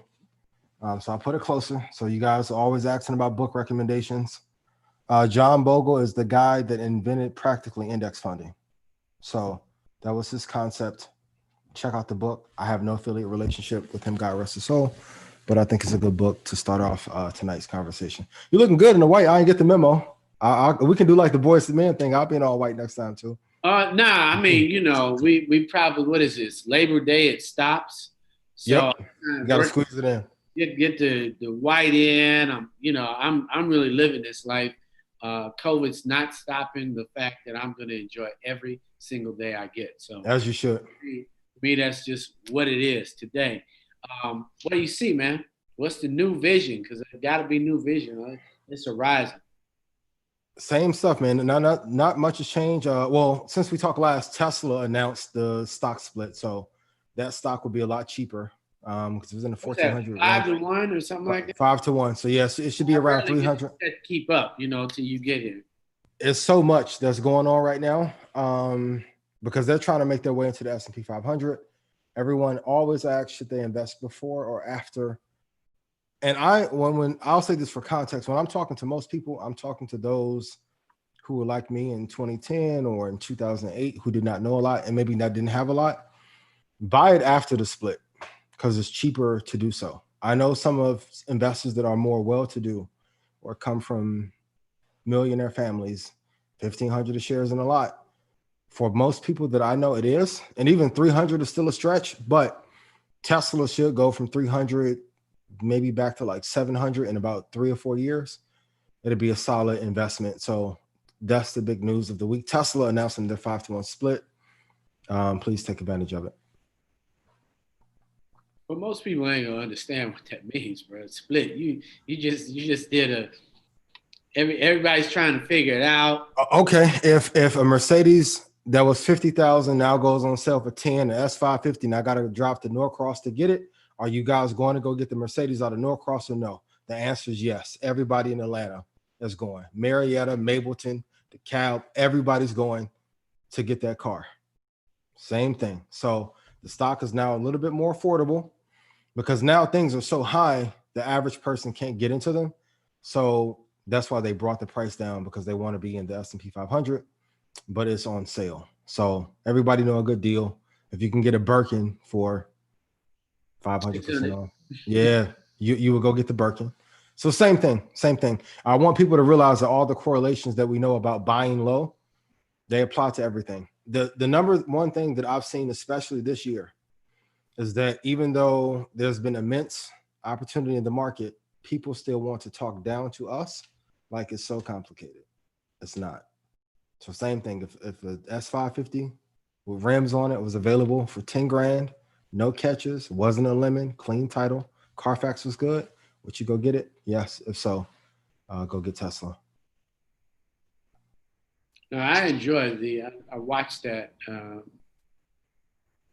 So I'll put it closer. So you guys are always asking about book recommendations. John Bogle is the guy that invented practically index funding. So that was his concept. Check out the book. I have no affiliate relationship with him, God rest his soul, but I think it's a good book to start off tonight's conversation. You're looking good in the white. I didn't get the memo. We can do like the Boys to Men thing. I'll be in all white next time too. I mean, we probably, what is this? Labor Day, it stops. So you gotta squeeze it in. Get the white in. I'm really living this life. COVID's not stopping the fact that I'm going to enjoy every single day I get. So as you should. For me, that's just what it is today. What do you see, man? What's the new vision? Because it got to be new vision. Right? It's horizon. Same stuff, man. Not much has changed. Well, since we talked last, Tesla announced the stock split, so that stock will be a lot cheaper because it was in the 1400. 5-to-1 or something like that. 5-to-1. So yes, it should be around 300. Keep up, till you get here. It's so much that's going on right now because they're trying to make their way into the S&P 500. Everyone always asks, should they invest before or after? And when I'll say this for context, when I'm talking to most people, I'm talking to those who were like me in 2010 or in 2008 who did not know a lot and maybe that didn't have a lot. Buy it after the split because it's cheaper to do so. I know some of investors that are more well-to-do or come from millionaire families, 1,500 shares in a lot. For most people that I know, it is. And even 300 is still a stretch, but Tesla should go from 300 maybe back to like 700 in about 3 or 4 years. It'll be a solid investment. So that's the big news of the week. Tesla announcing their 5-to-1 split. Please take advantage of it. But most people ain't gonna understand what that means, bro. Split. You just did everybody's trying to figure it out. Okay, if a Mercedes that was 50,000 now goes on sale for 10, the S550, and I got to drop to Norcross to get it, are you guys going to go get the Mercedes out of Norcross or no? The answer is yes. Everybody in Atlanta is going. Marietta, Mableton, DeKalb, everybody's going to get that car. Same thing. So the stock is now a little bit more affordable because now things are so high, the average person can't get into them. So that's why they brought the price down, because they want to be in the S&P 500, but it's on sale. So everybody know a good deal. If you can get a Birkin for 500% off, yeah, you would go get the Birkin. So same thing. I want people to realize that all the correlations that we know about buying low, they apply to everything. The number one thing that I've seen, especially this year, is that even though there's been immense opportunity in the market, people still want to talk down to us like it's so complicated. It's not. So same thing. If the S550 with rims on it was available for 10 grand, no catches, wasn't a lemon, clean title, Carfax was good, would you go get it? Yes. If so, go get Tesla. No, I enjoy I watched that,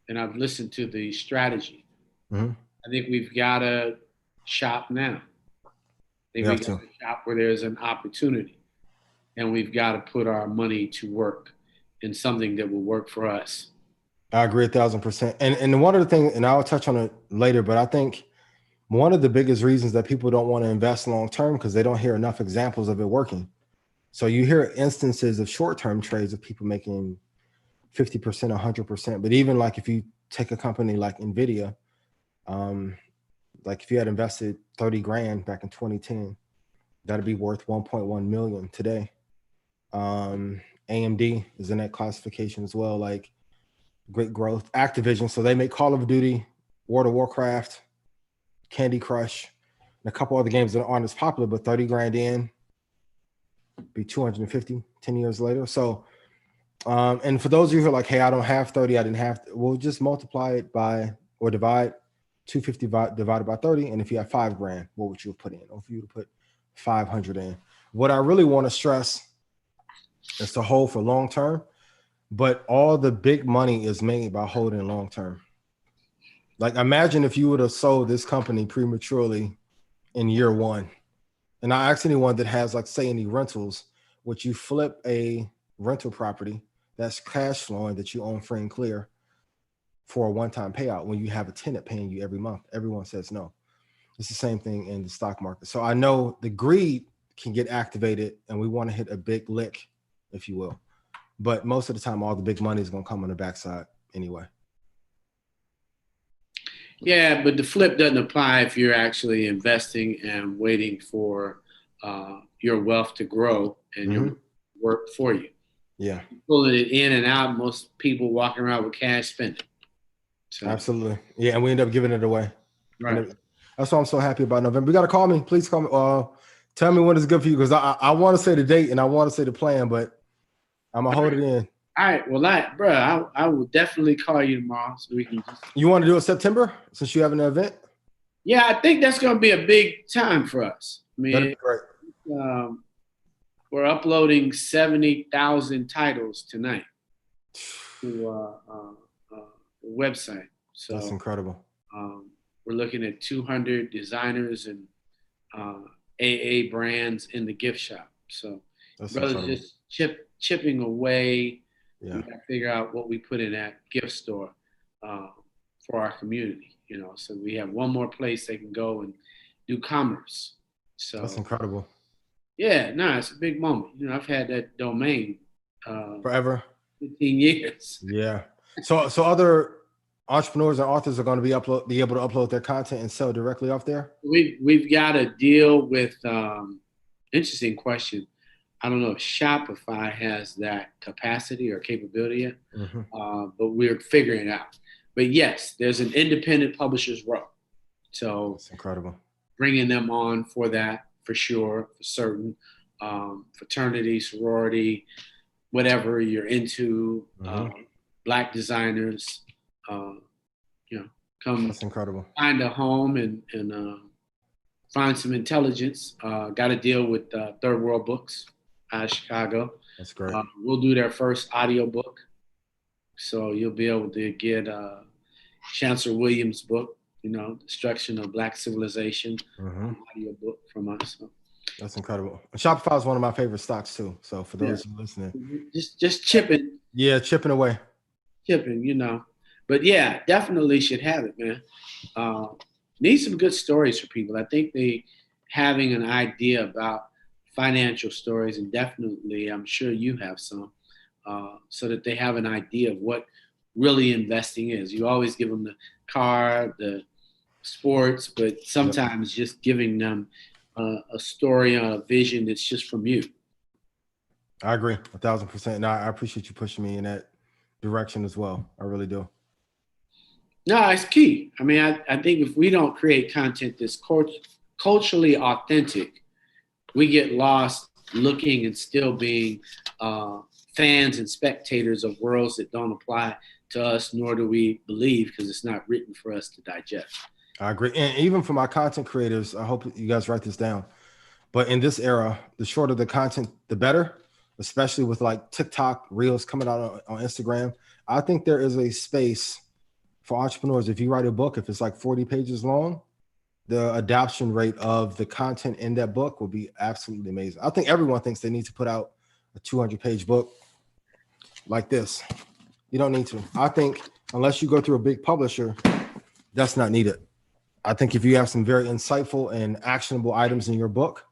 and I've listened to the strategy. Mm-hmm. I think we've got to shop now. I think we got to shop where there's an opportunity, and we've got to put our money to work in something that will work for us. I agree 1,000%. And one of the things, and I'll touch on it later, but I think one of the biggest reasons that people don't want to invest long-term because they don't hear enough examples of it working. So you hear instances of short-term trades of people making 50%, 100%. But even like if you take a company like NVIDIA, like if you had invested 30 grand back in 2010, that'd be worth 1.1 million today. AMD is in that classification as well, like great growth. Activision, so they make Call of Duty, World of Warcraft, Candy Crush, and a couple other games that aren't as popular, but 30 grand in, be 250 10 years later. So and for those of you who are like, hey, I don't have 30, I didn't have to, we'll just multiply it by or divide 250 divided by 30. And if you have 5 grand, what would you have put in? Or if you would put 500 in? What I really want to stress is to hold for long term, but all the big money is made by holding long term. Like imagine if you would have sold this company prematurely in year one. And I ask anyone that has, like, say, any rentals, would you flip a rental property that's cash flowing that you own free and clear for a one-time payout when you have a tenant paying you every month? Everyone says no. It's the same thing in the stock market. So I know the greed can get activated and we want to hit a big lick, if you will. But most of the time, all the big money is going to come on the backside anyway. Yeah, but the flip doesn't apply if you're actually investing and waiting for your wealth to grow and your work for you. Yeah. Pulling it in and out, most people walking around with cash spending. So. Absolutely. Yeah, and we end up giving it away. Right. That's why I'm so happy about November. You got to call me. Please call me. Tell me when it's good for you, because I want to say the date and I want to say the plan, but I'm going to hold it in. All right. Well, I will definitely call you tomorrow so we can just. You want to do it September since you have an event? Yeah, I think that's going to be a big time for us. I mean, that'd be great. We're uploading 70,000 titles tonight to the website. So that's incredible. We're looking at 200 designers and AA brands in the gift shop. So that's brothers incredible. just chipping away. Yeah. We got to figure out what we put in that gift store for our community, so we have one more place they can go and do commerce. So that's incredible. Yeah, no, it's a big moment. I've had that domain forever, 15 years. Yeah. So other entrepreneurs and authors are going to be able to upload their content and sell directly off there? We've got to deal with interesting question. I don't know if Shopify has that capacity or capability yet, Mm-hmm. but we're figuring it out. But yes, there's an independent publishers row. So That's incredible. bringing them on for that, for sure, for certain. Fraternity, sorority, whatever you're into, Black designers, come That's incredible. find a home and find some intelligence. Got a deal with Third World Books out of Chicago. That's great. We'll do their first audio book. So you'll be able to get Chancellor Williams' book, Destruction of Black Civilization, audio book from us. So. That's incredible. Shopify is one of my favorite stocks too. So for those who are listening, just chipping. Yeah, chipping away. Chipping. But yeah, definitely should have it, man. Need some good stories for people. I think they having an idea about financial stories, and definitely, I'm sure you have some, so that they have an idea of what really investing is. You always give them the car, the sports, but sometimes just giving them a story on a vision that's just from you. I agree 1,000%. And I appreciate you pushing me in that direction as well. I really do. No, it's key. I mean, I think if we don't create content that's culturally authentic, we get lost looking and still being fans and spectators of worlds that don't apply to us, nor do we believe, because it's not written for us to digest. I agree. And even for my content creators, I hope you guys write this down. But in this era, the shorter the content, the better, especially with like TikTok reels coming out on Instagram. I think there is a space for entrepreneurs. If you write a book, if it's like 40 pages long, the adoption rate of the content in that book will be absolutely amazing. I think everyone thinks they need to put out a 200-page book like this. You don't need to. I think unless you go through a big publisher, that's not needed. I think if you have some very insightful and actionable items in your book,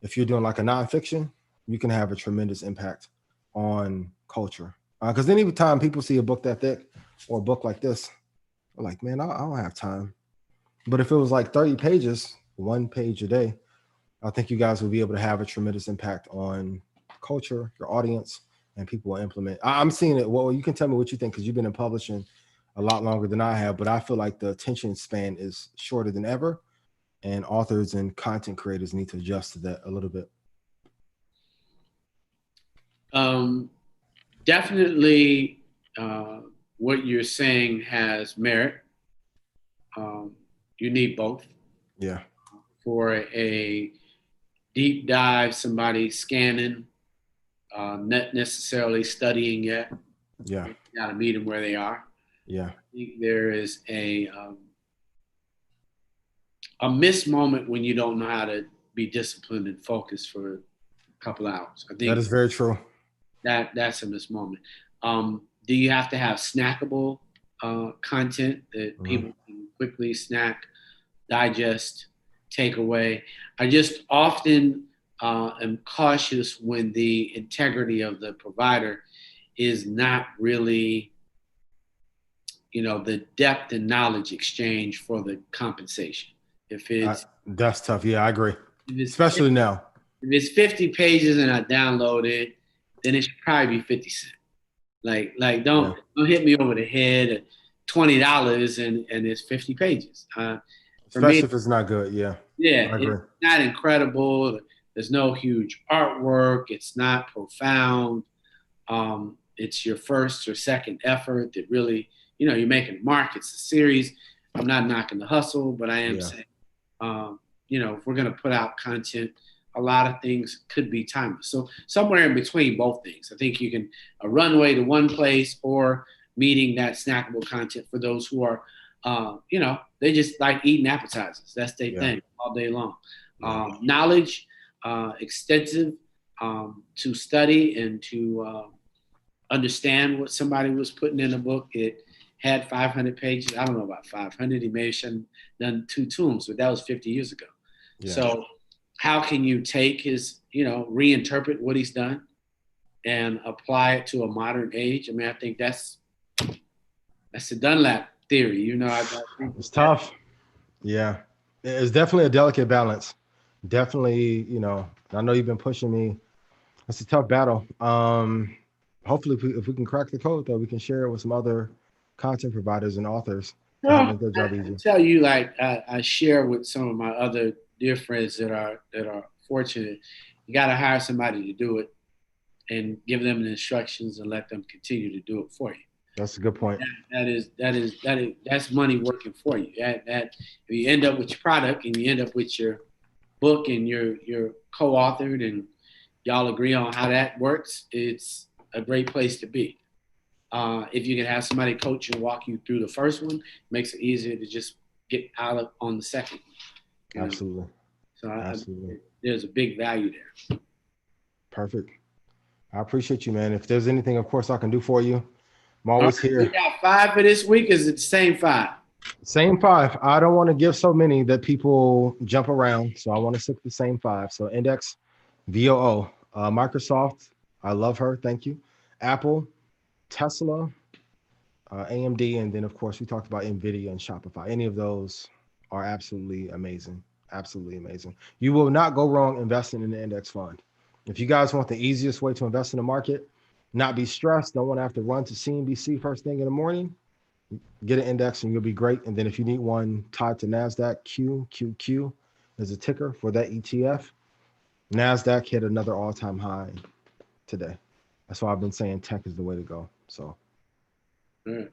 if you're doing like a nonfiction, you can have a tremendous impact on culture. Because any time people see a book that thick or a book like this, they're like, man, I don't have time. But if it was like 30 pages, 1 page a day, I think you guys will be able to have a tremendous impact on culture, your audience, and people will implement. I'm seeing it. Well, you can tell me what you think because you've been in publishing a lot longer than I have, but I feel like the attention span is shorter than ever, and authors and content creators need to adjust to that a little bit. Definitely what you're saying has merit. You need both. Yeah. For a deep dive, somebody scanning, not necessarily studying yet. Yeah. You got to meet them where they are. Yeah. I think there is a missed moment when you don't know how to be disciplined and focused for a couple hours. I think that is very true. That's a missed moment. Do you have to have snackable content that people can quickly snack, digest, take away? I just often am cautious when the integrity of the provider is not really, the depth and knowledge exchange for the compensation. If it's that's tough. Yeah, I agree. Especially now. If it's 50 pages and I download it, then it should probably be 50 cents. Like don't hit me over the head at $20 and it's 50 pages. Especially if it's not good. Yeah. Yeah, it's not incredible. There's no huge artwork. It's not profound. It's your first or second effort that really, you're making a mark. It's a series. I'm not knocking the hustle, but I am saying, if we're going to put out content, a lot of things could be timeless. So somewhere in between both things. I think you can a runway to one place or meeting that snackable content for those who are, they just like eating appetizers. That's their thing all day long. Knowledge, extensive to study and to understand what somebody was putting in a book. It had 500 pages. I don't know about 500. He may have done 2 tombs, but that was 50 years ago. Yeah. So how can you take his, reinterpret what he's done and apply it to a modern age? I mean, I think that's the Dunlap theory, I think it's tough. Yeah. It's definitely a delicate balance. Definitely, I know you've been pushing me It's a tough battle. Hopefully, if we can crack the code, though, we can share it with some other content providers and authors to help Well, make their job I easier. tell you, like I share with some of my other dear friends that are fortunate. You got to hire somebody to do it and give them the instructions and let them continue to do it for you. That's a good point. That's money working for you. That if you end up with your product and you end up with your book and you're co-authored and y'all agree on how that works, it's a great place to be. If you can have somebody coach and walk you through the first one, it makes it easier to just get out on the second one. Absolutely. So Absolutely. There's a big value there. Perfect. I appreciate you, man. If there's anything, of course, I can do for you, I'm always here. We got 5 for this week. Is it the same 5? Same 5. I don't want to give so many that people jump around, so I want to stick to the same 5. So Index, VOO, Microsoft, I love her, thank you. Apple, Tesla, AMD, and then of course we talked about NVIDIA and Shopify. Any of those are absolutely amazing. Absolutely amazing. You will not go wrong investing in the index fund. If you guys want the easiest way to invest in the market, not be stressed, don't want to have to run to CNBC first thing in the morning, get an index and you'll be great. And then if you need one tied to NASDAQ, QQQ is a ticker for that ETF. NASDAQ hit another all-time high today. That's why I've been saying tech is the way to go. So thank you,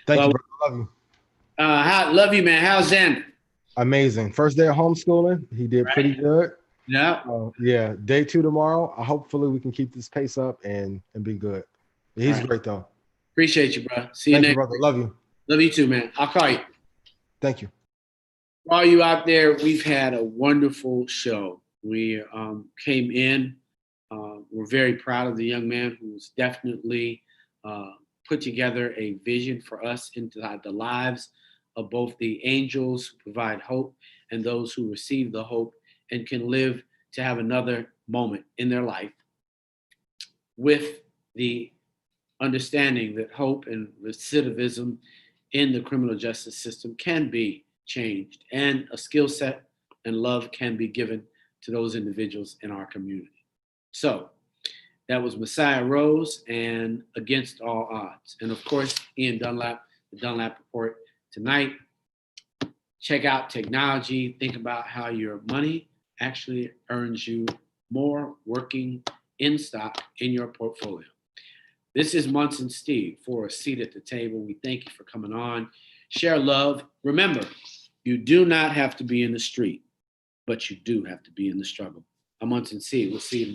bro. I love you. Love you, man. How's Xander? Amazing. First day of homeschooling. He did pretty good. Yeah. Yeah. Day 2 tomorrow. Hopefully we can keep this pace up and be good. He's great though. Appreciate you, bro. See you Thank next you, brother. Love you. Love you too, man. I'll call you. Thank you. For all you out there, we've had a wonderful show. We came in. We're very proud of the young man who's definitely put together a vision for us into the lives of both the angels who provide hope and those who receive the hope and can live to have another moment in their life with the understanding that hope and recidivism in the criminal justice system can be changed, and a skill set and love can be given to those individuals in our community. So that was Messiah Rhodes and Against All Odds. And of course, Ian Dunlap, the Dunlap Report tonight. Check out technology. Think about how your money actually earns you more working in stock in your portfolio. This is Munson Steve for A Seat at the Table. We thank you for coming on. Share love. Remember, you do not have to be in the street, but you do have to be in the struggle. I'm Munson Steve. We'll see you.